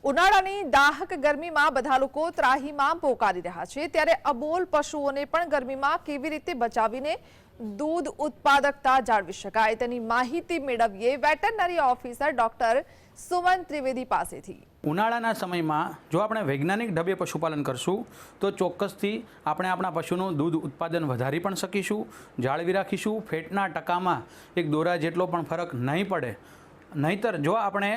ઉનાળાની દાહક ગરમીમાં બધા લોકો ત્રાહીમામ પોકારી રહ્યા છે, ત્યારે અબોલ પશુઓને પણ ગરમીમાં કેવી રીતે બચાવીને દૂધ ઉત્પાદકતા જાળવી શકાય તેની માહિતી મેળવીએ veterinary officer doctor Suman Trivedi પાસેથી। ઉનાળાના સમયમાં જો આપણે વૈજ્ઞાનિક ઢબે પશુપાલન કરશું તો ચોક્કસથી આપણે આપણા પશુનું દૂધ ઉત્પાદન વધારી પણ શકીશું, જાળવી રાખીશું। ફેટના ટકામાં એક દોરા જેટલો પણ ફરક નહીં પડે। નહીંતર જો આપણે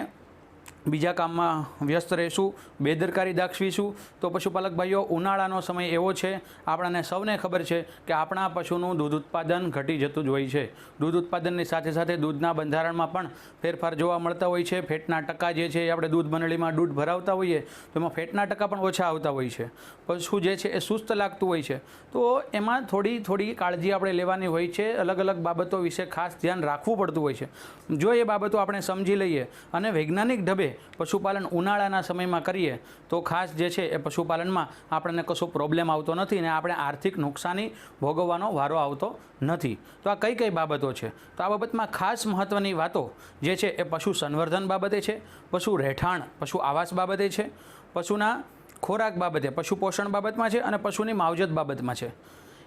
બીજા કામમાં વ્યસ્ત રહીશું, બેદરકારી દાખવીશું તો પશુપાલક ભાઈઓ ઉનાળાનો સમય એવો છે, આપણને સૌને ખબર છે કે આપણા પશુનું દૂધ ઉત્પાદન ઘટી જતું જ હોય છે। દૂધ ઉત્પાદનની સાથે સાથે દૂધના બંધારણમાં પણ ફેરફાર જોવા મળતા હોય છે। ફેટના ટકા જે છે આપણે દૂધ મંડળીમાં દૂધ ભરાવતા હોઈએ તો એમાં ફેટના ટકા પણ ઓછા આવતા હોય છે। પશુ જે છે એ સુસ્ત લાગતું હોય છે, તો એમાં થોડી કાળજી આપણે લેવાની હોય છે। અલગ અલગ બાબતો વિશે ખાસ ધ્યાન રાખવું પડતું હોય છે। જો એ બાબતો આપણે સમજી લઈએ અને વૈજ્ઞાનિક ઢબે પશુપાલન ઉનાળાના સમયમાં કરીએ તો ખાસ જે છે એ પશુપાલનમાં આપણને કશો પ્રોબ્લેમ આવતો નથી ને આપણે આર્થિક નુકસાની ભોગવવાનો વારો આવતો નથી। તો આ કઈ બાબતો છે? તો આ બાબતમાં ખાસ મહત્ત્વની વાતો જે છે એ પશુ સંવર્ધન બાબતે છે, પશુ રહેઠાણ પશુ આવાસ બાબતે છે, પશુના ખોરાક બાબતે પશુ પોષણ બાબતમાં છે અને પશુની માવજત બાબતમાં છે।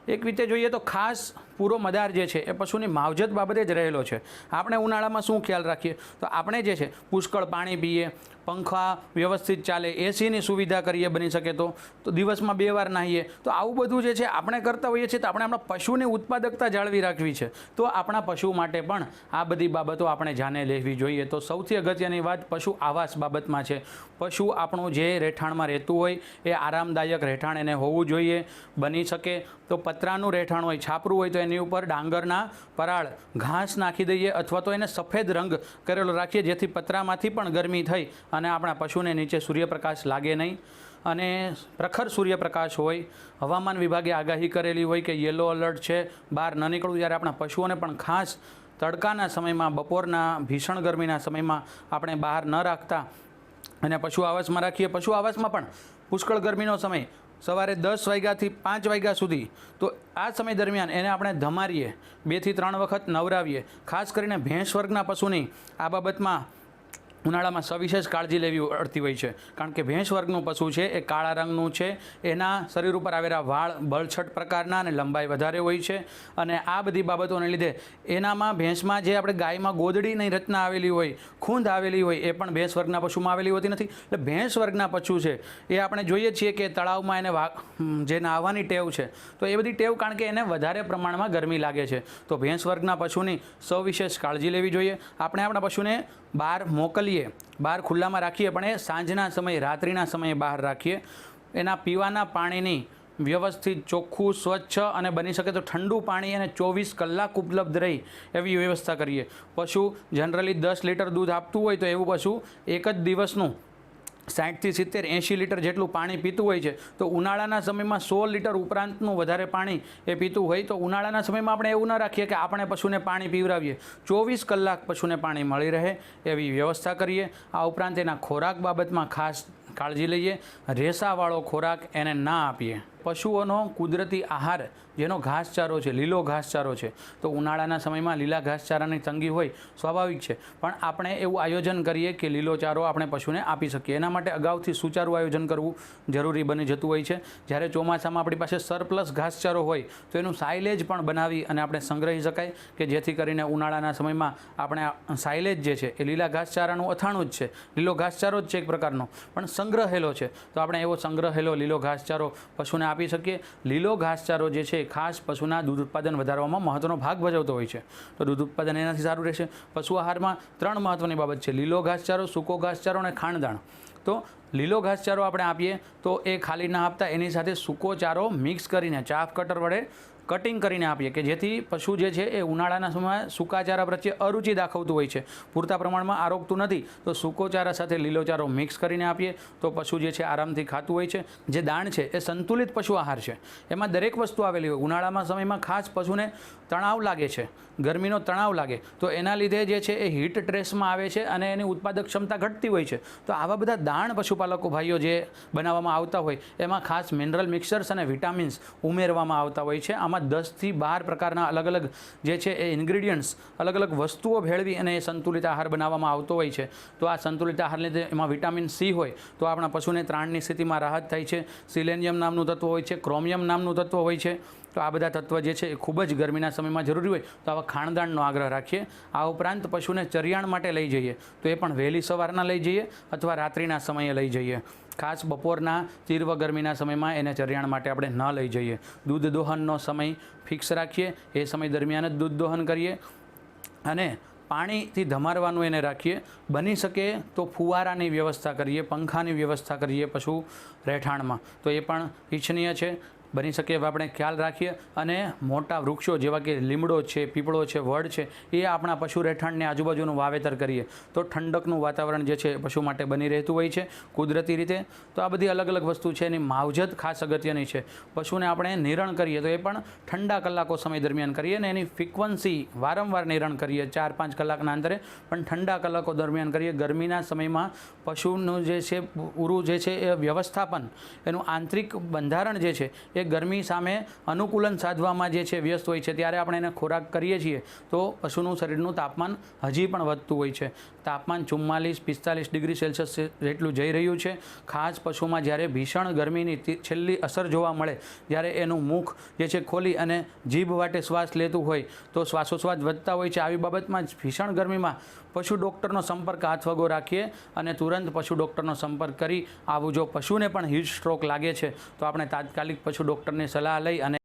એક રીતે જોઈએ તો ખાસ પૂરો મદાર જે છે એ પશુની માવજત બાબતે જ રહેલો છે। આપણે ઉનાળામાં શું ખ્યાલ રાખીએ તો આપણે જે છે પુષ્કળ પાણી પીએ, પંખા વ્યવસ્થિત ચાલે, એસીની સુવિધા કરીએ, બની શકે તો દિવસમાં 2 વાર નાહીએ। તો આવું બધું જે છે આપણે કરતા હોઈએ છીએ તો આપણે આપણા પશુની ઉત્પાદકતા જાળવી રાખવી છે। તો આપણા પશુ માટે પણ આ બધી બાબતો આપણે જાણે લેવી જોઈએ। તો સૌથી અગત્યની વાત પશુ આવાસ બાબતમાં છે। પશુ આપણું જે રહેઠાણમાં રહેતું હોય એ આરામદાયક રહેઠાણ એને હોવું જોઈએ। બની શકે તો પતરાનું રહેઠાણ હોય, છાપરું હોય તો એની ઉપર ડાંગરના પરાળ ઘાસ નાખી દઈએ અથવા તો એને સફેદ રંગ કરેલો રાખીએ, જેથી પતરામાંથી પણ ગરમી થઈ અને આપણા પશુને નીચે સૂર્યપ્રકાશ લાગે નહીં। અને પ્રખર સૂર્યપ્રકાશ હોય, હવામાન વિભાગે આગાહી કરેલી હોય કે યલો એલર્ટ છે, બહાર ન નીકળવું, ત્યારે આપણા પશુઓને પણ ખાસ તડકાના સમયમાં, બપોરના ભીષણ ગરમીના સમયમાં આપણે બહાર ન રાખતા અને પશુ આવાસમાં રાખીએ। પશુ આવાસમાં પણ પુષ્કળ ગરમીનો સમય સવારે 10 વાગ્યાથી 5 વાગ્યા સુધી, તો આ સમય દરમિયાન એને આપણે ધમારીએ, 2 થી 3 વખત નવરાવીએ। ખાસ કરીને ભેંસ વર્ગના પશુની આ બાબતમાં ઉનાળામાં સવિશેષ કાળજી લેવી પડતી હોય છે, કારણ કે ભેંસ વર્ગનું પશુ છે એ કાળા રંગનું છે, એના શરીર ઉપર આવેલા વાળ બળછટ પ્રકારના અને લંબાઈ વધારે હોય છે અને આ બધી બાબતોને લીધે એનામાં ભેંસમાં જે આપણે ગાયમાં ગોદડીની રચના આવેલી હોય, ખૂંદ આવેલી હોય, એ પણ ભેંસ વર્ગના પશુમાં આવેલી હોતી નથી। એટલે ભેંસ વર્ગના પશુ છે એ આપણે જોઈએ છીએ કે તળાવમાં એને જે નાહવાની ટેવ છે, તો એ બધી ટેવ કારણ કે એને વધારે પ્રમાણમાં ગરમી લાગે છે, તો ભેંસ વર્ગના પશુની સવિશેષ કાળજી લેવી જોઈએ। આપણે આપણા પશુને બહાર મોકલીએ, બહાર ખુલ્લામાં રાખીએ, પણ એ સાંજના સમયે, રાત્રિના સમયે બહાર રાખીએ। એના પીવાના પાણીની વ્યવસ્થિત ચોખ્ખું, સ્વચ્છ અને બની શકે તો ઠંડુ પાણી એને 24 કલાક ઉપલબ્ધ રહી એવી વ્યવસ્થા કરીએ। પશુ જનરલી 10 લીટર દૂધ આપતું હોય તો એવું પશુ એક જ દિવસનું 60 થી 70, 80 લીટર જેટલું પાણી પીતું હોય છે, તો ઉનાળાના સમયમાં 100 લીટર ઉપરાંતનું વધારે પાણી એ પીતું હોય તો ઉનાળાના સમયમાં આપણે એવું ન રાખીએ કે આપણે પશુને પાણી પીવડાવીએ, 24 કલાક પશુને પાણી મળી રહે એવી વ્યવસ્થા કરીએ। આ ઉપરાંત એના ખોરાક બાબતમાં ખાસ કાળજી લઈએ, રેસાવાળો ખોરાક એને ના આપીએ। પશુઓનો કુદરતી આહાર જેનો ઘાસચારો છે, લીલો ઘાસચારો છે, તો ઉનાળાના સમયમાં લીલા ઘાસચારાની તંગી હોય સ્વાભાવિક છે, પણ આપણે એવું આયોજન કરીએ કે લીલો ચારો આપણે પશુને આપી શકીએ। એના માટે અગાઉથી સુચારું આયોજન કરવું જરૂરી બની જતું હોય છે। જ્યારે ચોમાસામાં આપણી પાસે સરપ્લસ ઘાસચારો હોય તો એનું સાઇલેજ પણ બનાવી અને આપણે સંગ્રહી શકાય કે જેથી કરીને ઉનાળાના સમયમાં આપણે સાઇલેજ જે છે એ લીલા ઘાસચારાનું અથાણું જ છે, લીલો ઘાસચારો જ છે એક પ્રકારનો, પણ સંગ્રહેલો છે, તો આપણે એવો સંગ્રહેલો લીલો ઘાસચારો પશુને આપી શકીએ। લીલો ઘાસચારો જે છે ખાસ પશુના દૂધ ઉત્પાદન વધારવામાં મહત્વનો ભાગ ભજવતો હોય છે, તો દૂધ ઉત્પાદન એનાથી સારું રહેશે। પશુ આહારમાં 3 મહત્વની બાબત છે: લીલો ઘાસચારો, સૂકો ઘાસચારો અને ખાણદાણ। તો લીલો ઘાસચારો આપણે આપીએ તો એ ખાલી ના આપતા એની સાથે સૂકો ચારો મિક્સ કરીને ચાફ કટર વડે કટિંગ કરીને આપીએ કે જેથી પશુ જે છે એ ઉનાળાના સમયમાં સૂકા ચારા પ્રત્યે અરુચિ દાખવતું હોય છે, પૂરતા પ્રમાણમાં આરોગતું નથી, તો સૂકો ચારા સાથે લીલો ચારો મિક્સ કરીને આપીએ તો પશુ જે છે આરામથી ખાતું હોય છે। જે દાણ છે એ સંતુલિત પશુ આહાર છે, એમાં દરેક વસ્તુ આવેલી હોય। ઉનાળામાં સમયમાં ખાસ પશુને તણાવ લાગે છે, ગરમીનો તણાવ લાગે, તો એના લીધે જે છે એ હીટ સ્ટ્રેસમાં આવે છે અને એની ઉત્પાદક ક્ષમતા ઘટતી હોય છે। તો આવા બધા દાણ પશુપાલકો ભાઈઓ જે બનાવવામાં આવતા હોય એમાં ખાસ મિનરલ મિક્સર્સ અને વિટામિન્સ ઉમેરવામાં આવતા હોય છે। આમાં જેમાં 10થી 12 પ્રકારના અલગ અલગ જે છે એ ઇન્ગ્રીડિયન્ટ્સ અલગ અલગ વસ્તુઓ ભેળવી અને એ સંતુલિત આહાર બનાવવામાં આવતો હોય છે. તો આ સંતુલિત આહારને લીધે એમાં વિટામિન સી હોય તો આપણા પશુને ત્રાણની સ્થિતિમાં રાહત થાય છે. સિલેનિયમ નામનું તત્વ હોય છે, ક્રોમિયમ નામનું તત્વ હોય છે. તો આ બધા તત્વ જે છે એ ખૂબ જ ગરમીના સમયમાં જરૂરી હોય તો આવા ખાણદાણનો આગ્રહ રાખીએ. આ ઉપરાંત પશુને ચરિયાણ માટે લઈ જઈએ તો એ પણ વહેલી સવારના લઈ જઈએ અથવા રાત્રિના સમયે લઈ જઈએ. ખાસ બપોરના તીવ્ર ગરમીના સમયમાં એને ચરિયાણ માટે આપણે ન લઈ જઈએ. દૂધ દોહનનો સમય ફિક્સ રાખીએ, એ સમય દરમિયાન જ દૂધ દોહન કરીએ અને પાણીથી ધમારવાનું એને રાખીએ. બની શકે તો ફુવારાની વ્યવસ્થા કરીએ, પંખાની વ્યવસ્થા કરીએ પશુ રહેઠાણમાં, તો એ પણ ઈચ્છનીય છે. બની શકે એવા આપણે ખ્યાલ રાખીએ અને મોટા વૃક્ષો જેવા કે લીમડો છે, પીપળો છે, વડ છે, એ આપણા પશુ રહેઠાણની આજુબાજુનું વાવેતર કરીએ તો ઠંડકનું વાતાવરણ જે છે પશુ માટે બની રહેતું હોય છે કુદરતી રીતે. તો આ બધી અલગ અલગ વસ્તુ છે, એની માવજત ખાસ અગત્યની છે. પશુને આપણે નિરણ કરીએ તો એ પણ ઠંડા કલાકો સમય દરમિયાન કરીએ અને એની ફ્રિકવન્સી વારંવાર નિરણ કરીએ 4-5 કલાકના અંતરે, પણ ઠંડા કલાકો દરમિયાન કરીએ. ગરમીના સમયમાં પશુનું જે છે પૂરું જે છે એ વ્યવસ્થાપન, એનું આંતરિક બંધારણ જે છે એ ગરમી સામે અનુકૂલન સાધવામાં જે છે વ્યસ્ત હોય છે. ત્યારે આપણે એને ખોરાક કરીએ છીએ તો પશુનું શરીરનું તાપમાન હજી પણ વધતું હોય છે. તાપમાન 44-45 ડિગ્રી સેલ્સિયસ જેટલું જઈ રહ્યું છે. ખાસ પશુમાં જ્યારે ભીષણ ગરમીની છેલ્લી અસર જોવા મળે, જ્યારે એનું મુખ જે છે ખોલી અને જીભ વાટે શ્વાસ લેતું હોય તો શ્વાસોશ્વાસ વધતા હોય છે. આવી બાબતમાં જ ભીષણ ગરમીમાં પશુ ડૉક્ટરનો સંપર્ક હાથવગો રાખીએ અને તુરંત પશુ ડૉક્ટરનો સંપર્ક કરી આવું. જો પશુને પણ હીટ સ્ટ્રોક લાગે છે તો આપણે તાત્કાલિક પશુ ડૉક્ટરની સલાહ લઈ અને